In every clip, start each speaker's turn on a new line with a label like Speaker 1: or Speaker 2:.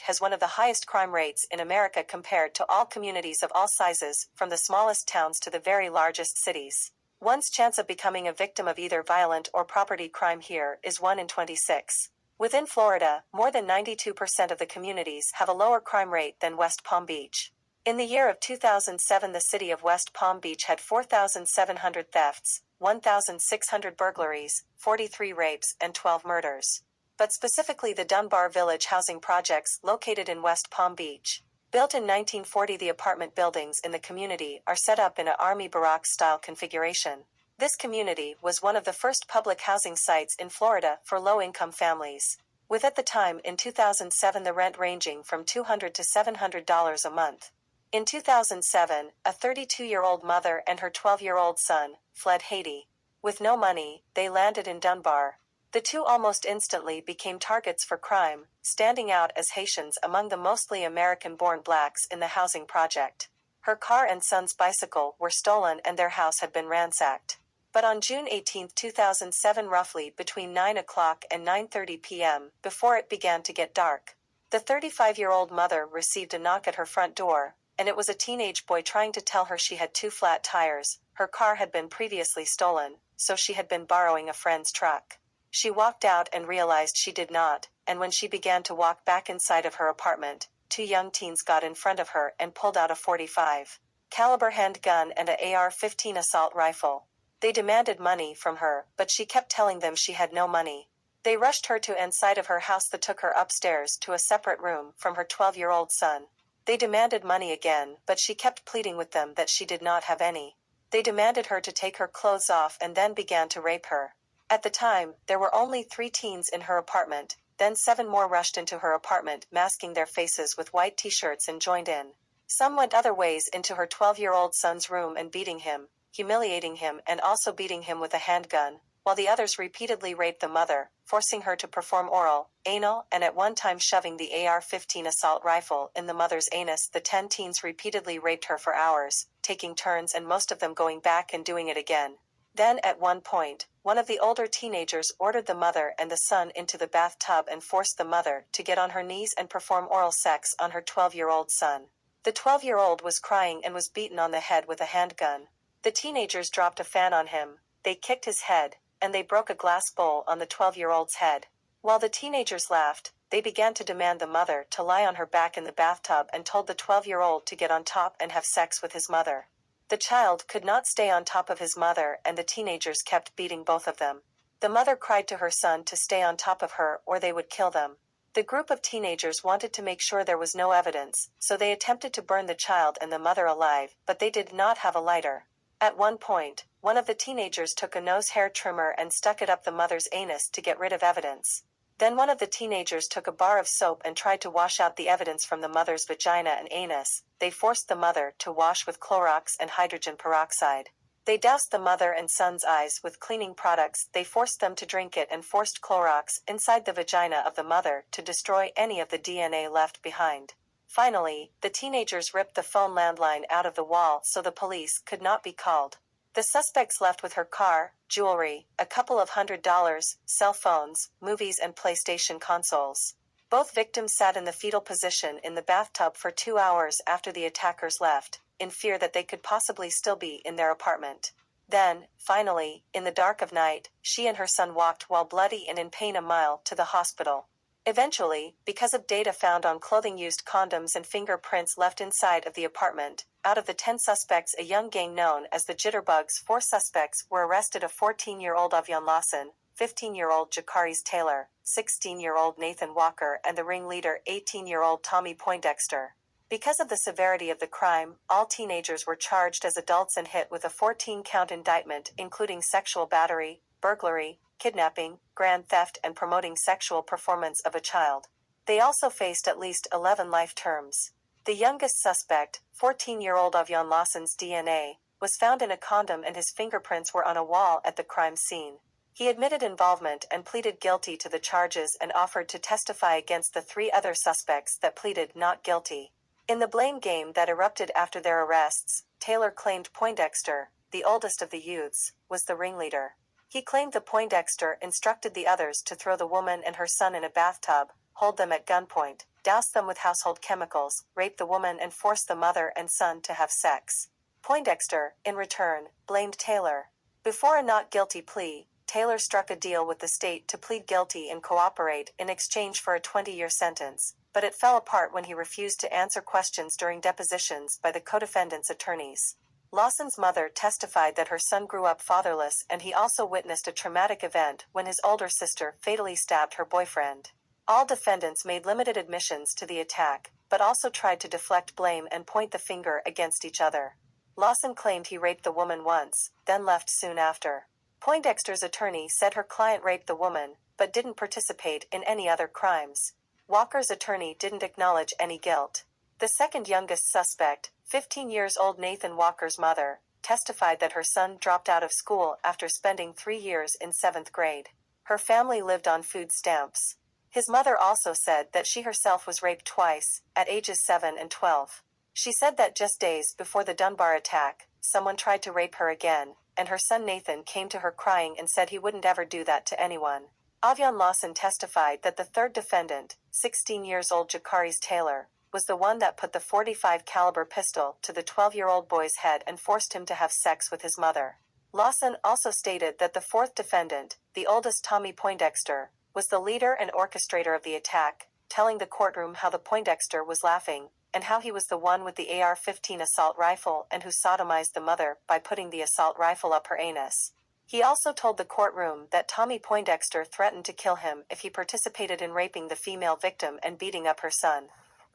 Speaker 1: has one of the highest crime rates in America compared to all communities of all sizes, from the smallest towns to the very largest cities. One's chance of becoming a victim of either violent or property crime here is 1 in 26. Within Florida, more than 92% of the communities have a lower crime rate than West Palm Beach. In the year of 2007, the city of West Palm Beach had 4,700 thefts, 1,600 burglaries, 43 rapes, and 12 murders. But specifically the Dunbar Village housing projects located in West Palm Beach. Built in 1940, the apartment buildings in the community are set up in an Army barracks-style configuration. This community was one of the first public housing sites in Florida for low-income families, with at the time in 2007 the rent ranging from $200 to $700 a month. In 2007, a 32-year-old mother and her 12-year-old son fled Haiti. With no money, they landed in Dunbar. The two almost instantly became targets for crime, standing out as Haitians among the mostly American-born blacks in the housing project. Her car and son's bicycle were stolen and their house had been ransacked. But on June 18, 2007, roughly between 9 o'clock and 9:30 p.m., before it began to get dark, the 35-year-old mother received a knock at her front door, and it was a teenage boy trying to tell her she had 2 flat tires. Her car had been previously stolen, so she had been borrowing a friend's truck. She walked out and realized she did not, and when she began to walk back inside of her apartment, 2 young teens got in front of her and pulled out a .45 caliber handgun and a AR-15 assault rifle. They demanded money from her, but she kept telling them she had no money. They rushed her to inside of her house that took her upstairs to a separate room from her 12-year-old son. They demanded money again, but she kept pleading with them that she did not have any. They demanded her to take her clothes off and then began to rape her. At the time, there were only 3 teens in her apartment, then 7 more rushed into her apartment masking their faces with white t-shirts and joined in. Some went other ways into her 12-year-old son's room and beating him, humiliating him and also beating him with a handgun, while the others repeatedly raped the mother, forcing her to perform oral, anal, and at one time shoving the AR-15 assault rifle in the mother's anus. The 10 teens repeatedly raped her for hours, taking turns and most of them going back and doing it again. Then, at one point, one of the older teenagers ordered the mother and the son into the bathtub and forced the mother to get on her knees and perform oral sex on her 12-year-old son. The 12-year-old was crying and was beaten on the head with a handgun. The teenagers dropped a fan on him, they kicked his head, and they broke a glass bowl on the 12-year-old's head. While the teenagers laughed, they began to demand the mother to lie on her back in the bathtub and told the 12-year-old to get on top and have sex with his mother. The child could not stay on top of his mother and the teenagers kept beating both of them. The mother cried to her son to stay on top of her or they would kill them. The group of teenagers wanted to make sure there was no evidence, so they attempted to burn the child and the mother alive, but they did not have a lighter. At one point, one of the teenagers took a nose hair trimmer and stuck it up the mother's anus to get rid of evidence. Then one of the teenagers took a bar of soap and tried to wash out the evidence from the mother's vagina and anus. They forced the mother to wash with Clorox and hydrogen peroxide. They doused the mother and son's eyes with cleaning products. They forced them to drink it and forced Clorox inside the vagina of the mother to destroy any of the DNA left behind. Finally, the teenagers ripped the phone landline out of the wall so the police could not be called. The suspects left with her car, jewelry, a couple of $100, cell phones, movies and PlayStation consoles. Both victims sat in the fetal position in the bathtub for 2 hours after the attackers left, in fear that they could possibly still be in their apartment. Then, finally, in the dark of night, she and her son walked while bloody and in pain a mile to the hospital. Eventually, because of data found on clothing, used condoms and fingerprints left inside of the apartment, out of the 10 suspects, a young gang known as the Jitterbugs, 4 suspects were arrested: a 14-year-old Avion Lawson, 15-year-old Jakaris Taylor, 16-year-old Nathan Walker, and the ringleader, 18-year-old Tommy Poindexter. Because of the severity of the crime, all teenagers were charged as adults and hit with a 14-count indictment, including sexual battery, burglary, kidnapping, grand theft, and promoting sexual performance of a child. They also faced at least 11 life terms. The youngest suspect, 14-year-old Avion Lawson's DNA, was found in a condom and his fingerprints were on a wall at the crime scene. He admitted involvement and pleaded guilty to the charges and offered to testify against the 3 other suspects that pleaded not guilty. In the blame game that erupted after their arrests, Taylor claimed Poindexter, the oldest of the youths, was the ringleader. He claimed that Poindexter instructed the others to throw the woman and her son in a bathtub, hold them at gunpoint, doused them with household chemicals, raped the woman, and forced the mother and son to have sex. Poindexter, in return, blamed Taylor. Before a not guilty plea, Taylor struck a deal with the state to plead guilty and cooperate in exchange for a 20-year sentence, but it fell apart when he refused to answer questions during depositions by the co-defendants' attorneys. Lawson's mother testified that her son grew up fatherless, and he also witnessed a traumatic event when his older sister fatally stabbed her boyfriend. All defendants made limited admissions to the attack, but also tried to deflect blame and point the finger against each other. Lawson claimed he raped the woman once, then left soon after. Poindexter's attorney said her client raped the woman, but didn't participate in any other crimes. Walker's attorney didn't acknowledge any guilt. The second youngest suspect, 15 years old Nathan Walker's mother, testified that her son dropped out of school after spending 3 years in 7th grade. Her family lived on food stamps. His mother also said that she herself was raped twice, at ages 7 and 12. She said that just days before the Dunbar attack, someone tried to rape her again, and her son Nathan came to her crying and said he wouldn't ever do that to anyone. Avion Lawson testified that the third defendant, 16 years old Jakaris Taylor, was the one that put the .45 caliber pistol to the 12-year-old boy's head and forced him to have sex with his mother. Lawson also stated that the fourth defendant, the oldest Tommy Poindexter, was the leader and orchestrator of the attack, telling the courtroom how the Poindexter was laughing, and how he was the one with the AR-15 assault rifle and who sodomized the mother by putting the assault rifle up her anus. He also told the courtroom that Tommy Poindexter threatened to kill him if he participated in raping the female victim and beating up her son.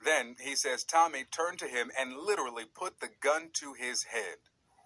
Speaker 2: Then, he says Tommy turned to him and literally put the gun to his head.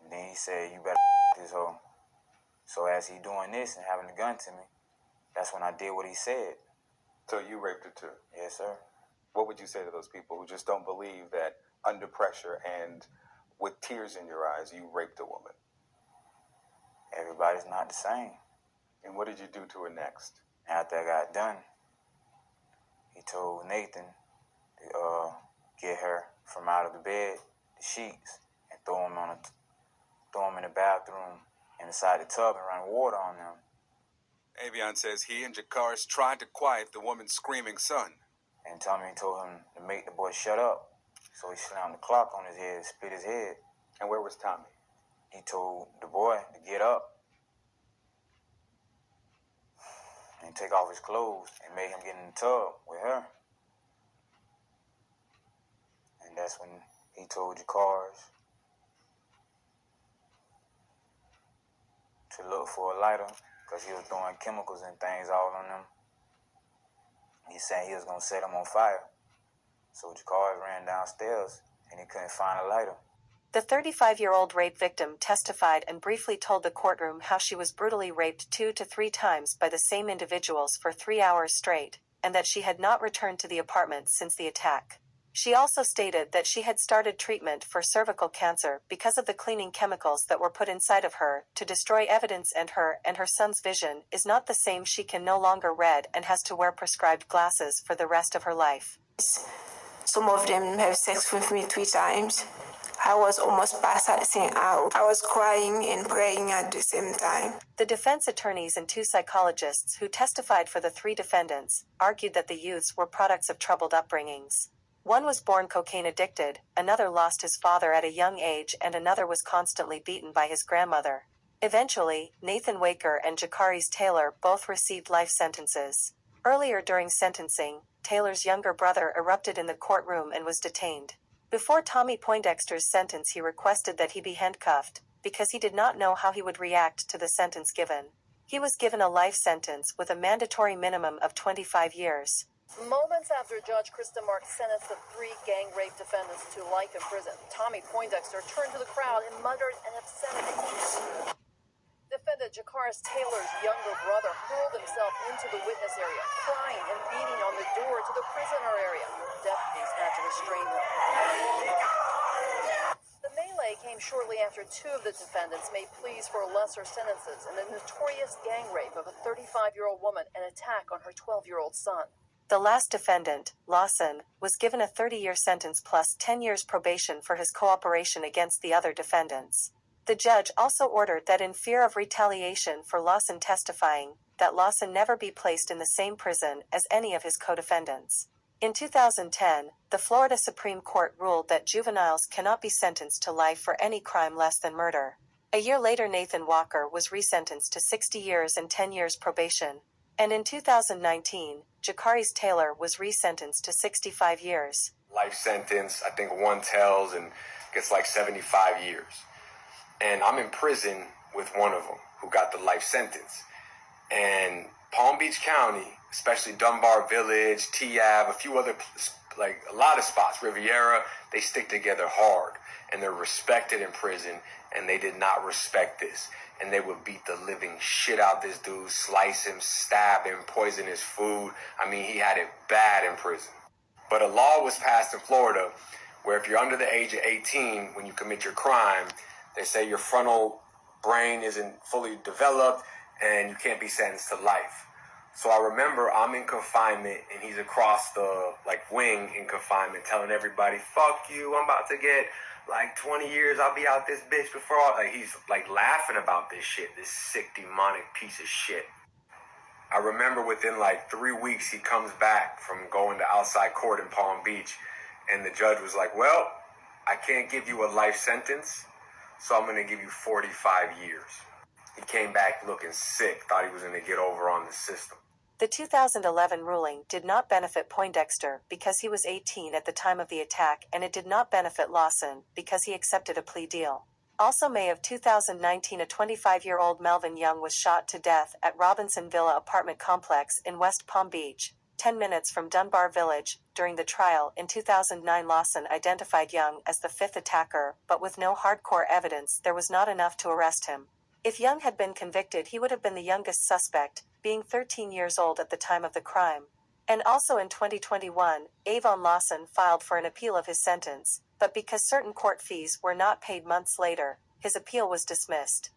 Speaker 3: And then he said, "You better this hoe." So as he doing this and having the gun to me, that's when I did what he said.
Speaker 2: So you raped her too?
Speaker 3: Yes, sir.
Speaker 2: What would you say to those people who just don't believe that under pressure and with tears in your eyes, you raped a woman?
Speaker 3: Everybody's not the same.
Speaker 2: And what did you do to her next?
Speaker 3: After I got done, he told Nathan to get her from out of the bed, the sheets, and throw him in the bathroom inside the tub and run water on them.
Speaker 2: Avion says he and Jakaris tried to quiet the woman's screaming son.
Speaker 3: And Tommy told him to make the boy shut up. So he slammed the clock on his head, split his head.
Speaker 2: And where was Tommy?
Speaker 3: He told the boy to get up and take off his clothes and made him get in the tub with her. And that's when he told Jakaris to look for a lighter because he was throwing chemicals and things all on them. He said he was going to set them on fire. So Jakaris ran downstairs and he couldn't find a lighter.
Speaker 1: The 35-year-old rape victim testified and briefly told the courtroom how she was brutally raped 2 to 3 times by the same individuals for 3 hours straight, and that she had not returned to the apartment since the attack. She also stated that she had started treatment for cervical cancer because of the cleaning chemicals that were put inside of her to destroy evidence, and her son's vision is not the same. She can no longer read and has to wear prescribed glasses for the rest of her life.
Speaker 4: Some of them have sex with me 3 times. I was almost passing out. I was crying and praying at the same time.
Speaker 1: The defense attorneys and 2 psychologists who testified for the 3 defendants argued that the youths were products of troubled upbringings. One was born cocaine addicted, another lost his father at a young age, and another was constantly beaten by his grandmother. Eventually, Nathan Walker and Jakaris Taylor both received life sentences. Earlier during sentencing, Taylor's younger brother erupted in the courtroom and was detained. Before Tommy Poindexter's sentence, he requested that he be handcuffed, because he did not know how he would react to the sentence given. He was given a life sentence with a mandatory minimum of 25 years.
Speaker 5: Moments after Judge Krista Mark sentenced the 3 gang rape defendants to life in prison, Tommy Poindexter turned to the crowd and muttered an obscenity. Defendant Jakaris Taylor's younger brother hurled himself into the witness area, crying and beating on the door to the prisoner area. Deputies had to restrain him. The melee came shortly after 2 of the defendants made pleas for lesser sentences in the notorious gang rape of a 35-year-old woman and attack on her 12-year-old son.
Speaker 1: The last defendant, Lawson, was given a 30-year sentence plus 10 years probation for his cooperation against the other defendants. The judge also ordered that, in fear of retaliation for Lawson testifying, that Lawson never be placed in the same prison as any of his co-defendants. In 2010, the Florida Supreme Court ruled that juveniles cannot be sentenced to life for any crime less than murder. A year later, Nathan Walker was resentenced to 60 years and 10 years probation. And in 2019, Jakaris Taylor was resentenced to 65 years.
Speaker 6: Life sentence, I think one tells and gets like 75 years. And I'm in prison with one of them who got the life sentence. And Palm Beach County, especially Dunbar Village, T-Ave, a few other, like a lot of spots, Riviera, they stick together hard. And they're respected in prison, and they did not respect this. And they would beat the living shit out this dude, slice him, stab him, poison his food. I mean, he had it bad in prison. But a law was passed in Florida where if you're under the age of 18, when you commit your crime, they say your frontal brain isn't fully developed and you can't be sentenced to life. So I remember I'm in confinement and he's across the wing in confinement telling everybody, fuck you, I'm about to get 20 years, I'll be out this bitch before he's laughing about this shit, this sick demonic piece of shit. I remember within 3 weeks he comes back from going to outside court in Palm Beach and the judge was like, well, I can't give you a life sentence, so I'm going to give you 45 years. He came back looking sick, thought he was going to get over on the system.
Speaker 1: The 2011 ruling did not benefit Poindexter because he was 18 at the time of the attack, and it did not benefit Lawson because he accepted a plea deal. Also, May of 2019, a 25-year-old Melvin Young was shot to death at Robinson Villa apartment complex in West Palm Beach, 10 minutes from Dunbar Village. During the trial in 2009, Lawson identified Young as the fifth attacker, but with no hardcore evidence, there was not enough to arrest him. If Young had been convicted, he would have been the youngest suspect, being 13 years old at the time of the crime. And also in 2021, Avon Lawson filed for an appeal of his sentence, but because certain court fees were not paid months later, his appeal was dismissed.